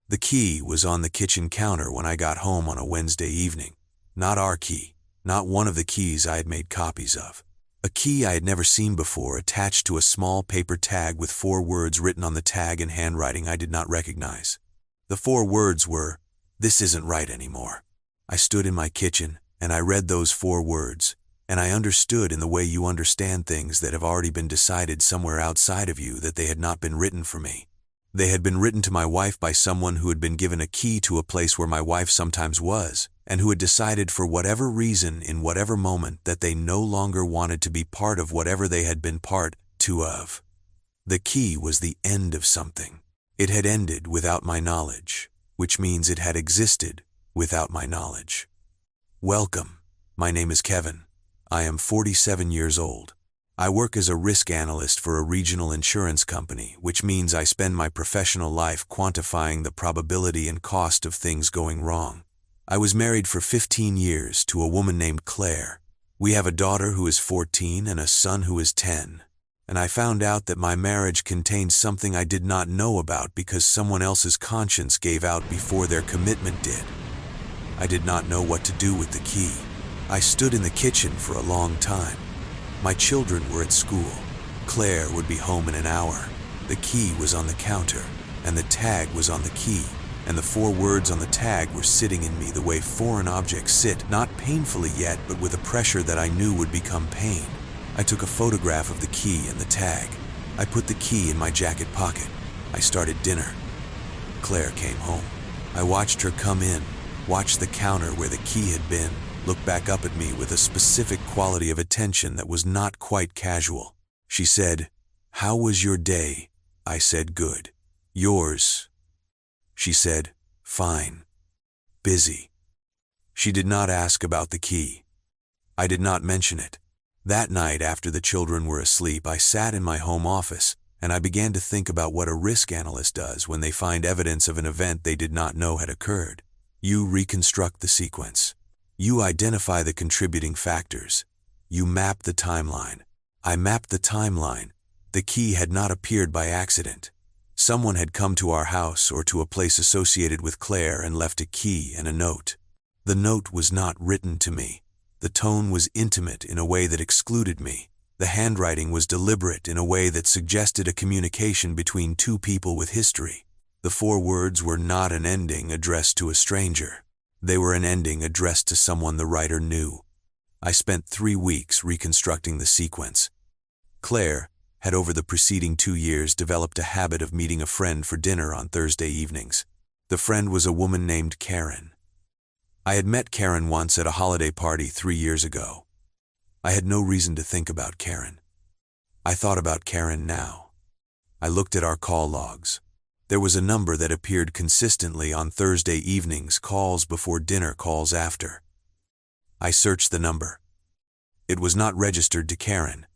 The key was on the kitchen counter when I got home on a Wednesday evening. Not our key, not one of the keys I had made copies of. A key I had never seen before, attached to a small paper tag with 4 words written on the tag in handwriting I did not recognize. The 4 words were, "This isn't right anymore." I stood in my kitchen, and I read those 4 words, and I understood in the way you understand things that have already been decided somewhere outside of you that they had not been written for me. They had been written to my wife by someone who had been given a key to a place where my wife sometimes was, and who had decided for whatever reason in whatever moment that they no longer wanted to be part of whatever they had been part of. The key was the end of something. It had ended without my knowledge, which means it had existed without my knowledge. Welcome. My name is Kevin. I am 47 years old. I work as a risk analyst for a regional insurance company, which means I spend my professional life quantifying the probability and cost of things going wrong. I was married for 15 years to a woman named Claire. We have a daughter who is 14 and a son who is 10. And I found out that my marriage contained something I did not know about because someone else's conscience gave out before their commitment did. I did not know what to do with the key. I stood in the kitchen for a long time. My children were at school. Claire would be home in an hour. The key was on the counter, and the tag was on the key, and the 4 words on the tag were sitting in me the way foreign objects sit, not painfully yet, but with a pressure that I knew would become pain. I took a photograph of the key and the tag. I put the key in my jacket pocket. I started dinner. Claire came home. I watched her come in, watched the counter where the key had been, look back up at me with a specific quality of attention that was not quite casual. She said, "How was your day?" I said, "Good." "Yours?" She said, "Fine. Busy." She did not ask about the key. I did not mention it. That night, after the children were asleep, I sat in my home office, and I began to think about what a risk analyst does when they find evidence of an event they did not know had occurred. You reconstruct the sequence. You identify the contributing factors. You map the timeline. I mapped the timeline. The key had not appeared by accident. Someone had come to our house or to a place associated with Claire and left a key and a note. The note was not written to me. The tone was intimate in a way that excluded me. The handwriting was deliberate in a way that suggested a communication between 2 people with history. The 4 words were not an ending addressed to a stranger. They were an ending addressed to someone the writer knew. I spent 3 weeks reconstructing the sequence. Claire had over the preceding 2 years developed a habit of meeting a friend for dinner on Thursday evenings. The friend was a woman named Karen. I had met Karen once at a holiday party 3 years ago. I had no reason to think about Karen. I thought about Karen now. I looked at our call logs. There was a number that appeared consistently on Thursday evenings, calls before dinner, calls after. I searched the number. It was not registered to Karen.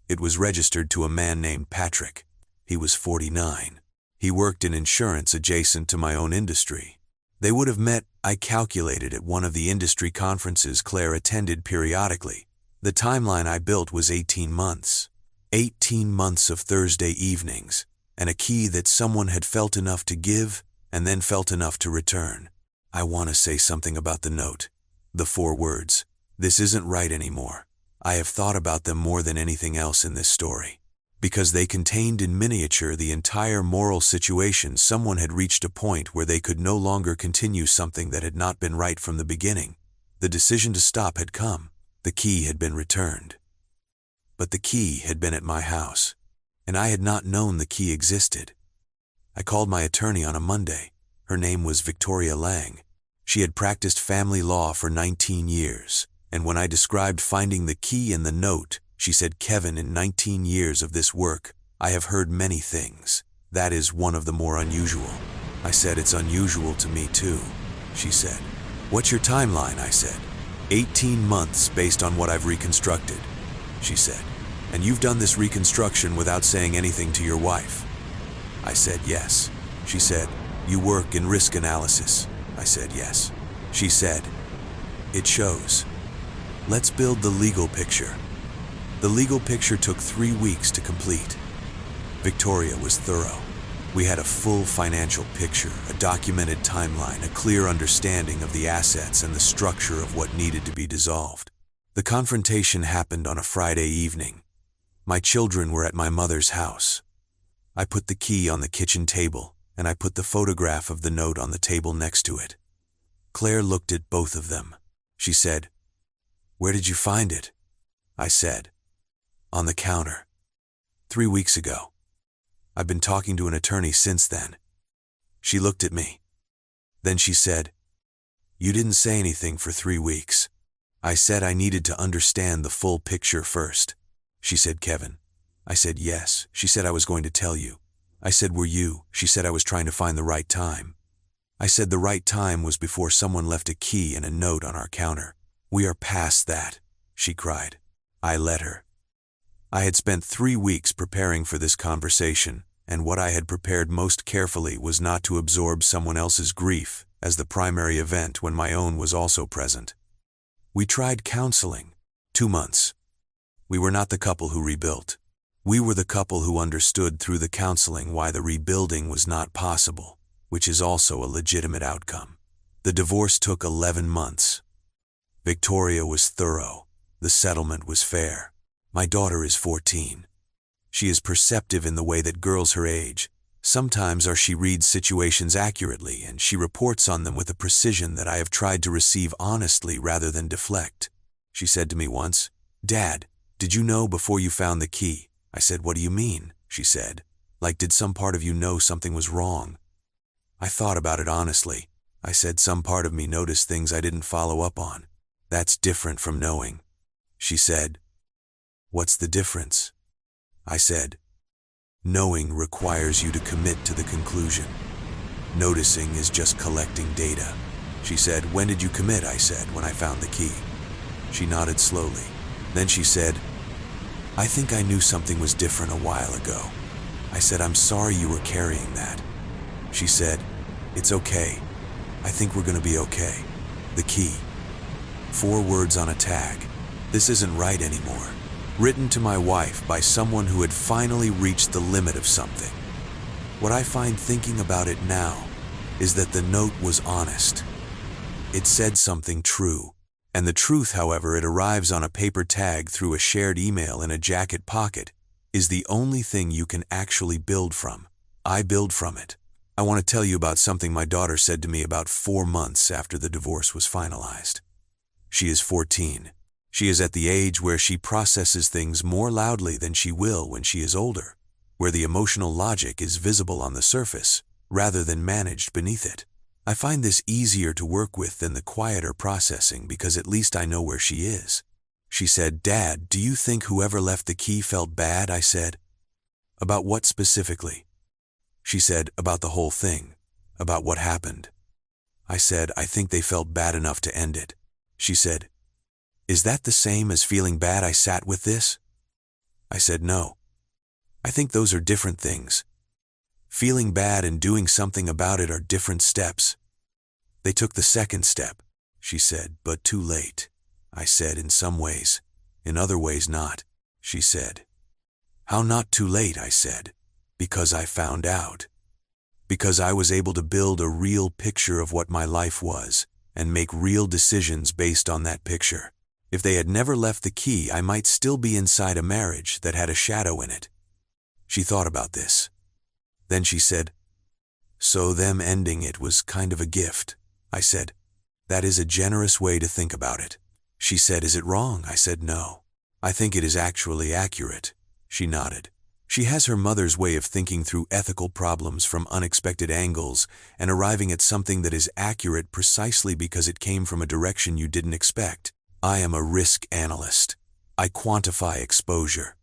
It was registered to a man named Patrick. He was 49. He worked in insurance adjacent to my own industry. They would have met, I calculated, at one of the industry conferences Claire attended periodically. The timeline I built was 18 months. 18 months of Thursday evenings. And a key that someone had felt enough to give and then felt enough to return. I want to say something about the note. The 4 words, "This isn't right anymore." I have thought about them more than anything else in this story. Because they contained in miniature the entire moral situation. Someone had reached a point where they could no longer continue something that had not been right from the beginning. The decision to stop had come. The key had been returned. But the key had been at my house. And I had not known the key existed. I called my attorney on a Monday. Her name was Victoria Lang. She had practiced family law for 19 years, and when I described finding the key in the note, she said, "Kevin, in 19 years of this work, I have heard many things. That is one of the more unusual." I said, "It's unusual to me too," she said. "What's your timeline?" I said. 18 months based on what I've reconstructed," she said. "And you've done this reconstruction without saying anything to your wife?" I said, "Yes." She said, "You work in risk analysis?" I said, "Yes." She said, "It shows. Let's build the legal picture." The legal picture took 3 weeks to complete. Victoria was thorough. We had a full financial picture, a documented timeline, a clear understanding of the assets and the structure of what needed to be dissolved. The confrontation happened on a Friday evening. My children were at my mother's house. I put the key on the kitchen table, and I put the photograph of the note on the table next to it. Claire looked at both of them. She said, "Where did you find it?" I said, "On the counter. 3 weeks ago. I've been talking to an attorney since then." She looked at me. Then she said, "You didn't say anything for 3 weeks." I said I needed to understand the full picture first. She said, "Kevin." I said, "Yes." She said, "I was going to tell you." I said, "Were you?" She said, "I was trying to find the right time." I said the right time was before someone left a key and a note on our counter. "We are past that," she cried. I let her. I had spent 3 weeks preparing for this conversation, and what I had prepared most carefully was not to absorb someone else's grief as the primary event when my own was also present. We tried counseling. 2 months. We were not the couple who rebuilt. We were the couple who understood through the counseling why the rebuilding was not possible, which is also a legitimate outcome. The divorce took 11 months. Victoria was thorough. The settlement was fair. My daughter is 14. She is perceptive in the way that girls her age. Sometimes she reads situations accurately, and she reports on them with a precision that I have tried to receive honestly rather than deflect. She said to me once, "Dad, did you know before you found the key?" I said, "What do you mean?" She said, "Like, did some part of you know something was wrong?" I thought about it honestly. I said, "Some part of me noticed things I didn't follow up on. That's different from knowing." She said, "What's the difference?" I said, "Knowing requires you to commit to the conclusion. Noticing is just collecting data." She said, "When did you commit?" I said, "When I found the key." She nodded slowly. Then she said, "I think I knew something was different a while ago." I said, "I'm sorry you were carrying that." She said, "It's okay. I think we're going to be okay. The key. 4 words on a tag. This isn't right anymore. Written to my wife by someone who had finally reached the limit of something. What I find thinking about it now is that the note was honest. It said something true. And the truth, however it arrives on a paper tag through a shared email in a jacket pocket, is the only thing you can actually build from. I build from it. I want to tell you about something my daughter said to me about 4 months after the divorce was finalized. She is 14. She is at the age where she processes things more loudly than she will when she is older, where the emotional logic is visible on the surface rather than managed beneath it. I find this easier to work with than the quieter processing because at least I know where she is. She said, "Dad, do you think whoever left the key felt bad?" I said. "About what specifically?" She said, "About the whole thing, about what happened." I said, "I think they felt bad enough to end it." She said, "Is that the same as feeling bad I sat with this?" I said, "No. I think those are different things. Feeling bad and doing something about it are different steps." "They took the second step," she said, "but too late." I said, "In some ways. In other ways not." She said, "How not too late?" I said, "Because I found out. Because I was able to build a real picture of what my life was and make real decisions based on that picture. If they had never left the key, I might still be inside a marriage that had a shadow in it." She thought about this. Then she said, "So them ending it was kind of a gift." I said, "That is a generous way to think about it." She said, "Is it wrong?" I said, "No. I think it is actually accurate." She nodded. She has her mother's way of thinking through ethical problems from unexpected angles and arriving at something that is accurate precisely because it came from a direction you didn't expect. I am a risk analyst. I quantify exposure.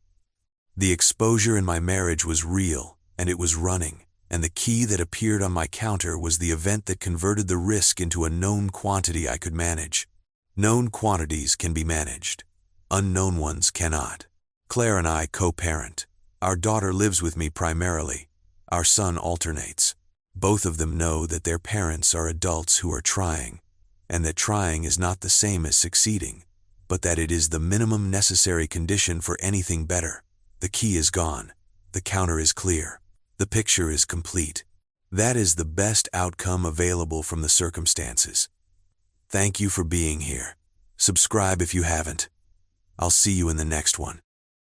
The exposure in my marriage was real, and it was running, and the key that appeared on my counter was the event that converted the risk into a known quantity I could manage. Known quantities can be managed. Unknown ones cannot. Claire and I co-parent. Our daughter lives with me primarily. Our son alternates. Both of them know that their parents are adults who are trying, and that trying is not the same as succeeding, but that it is the minimum necessary condition for anything better. The key is gone. The counter is clear. The picture is complete. That is the best outcome available from the circumstances. Thank you for being here. Subscribe if you haven't. I'll see you in the next one.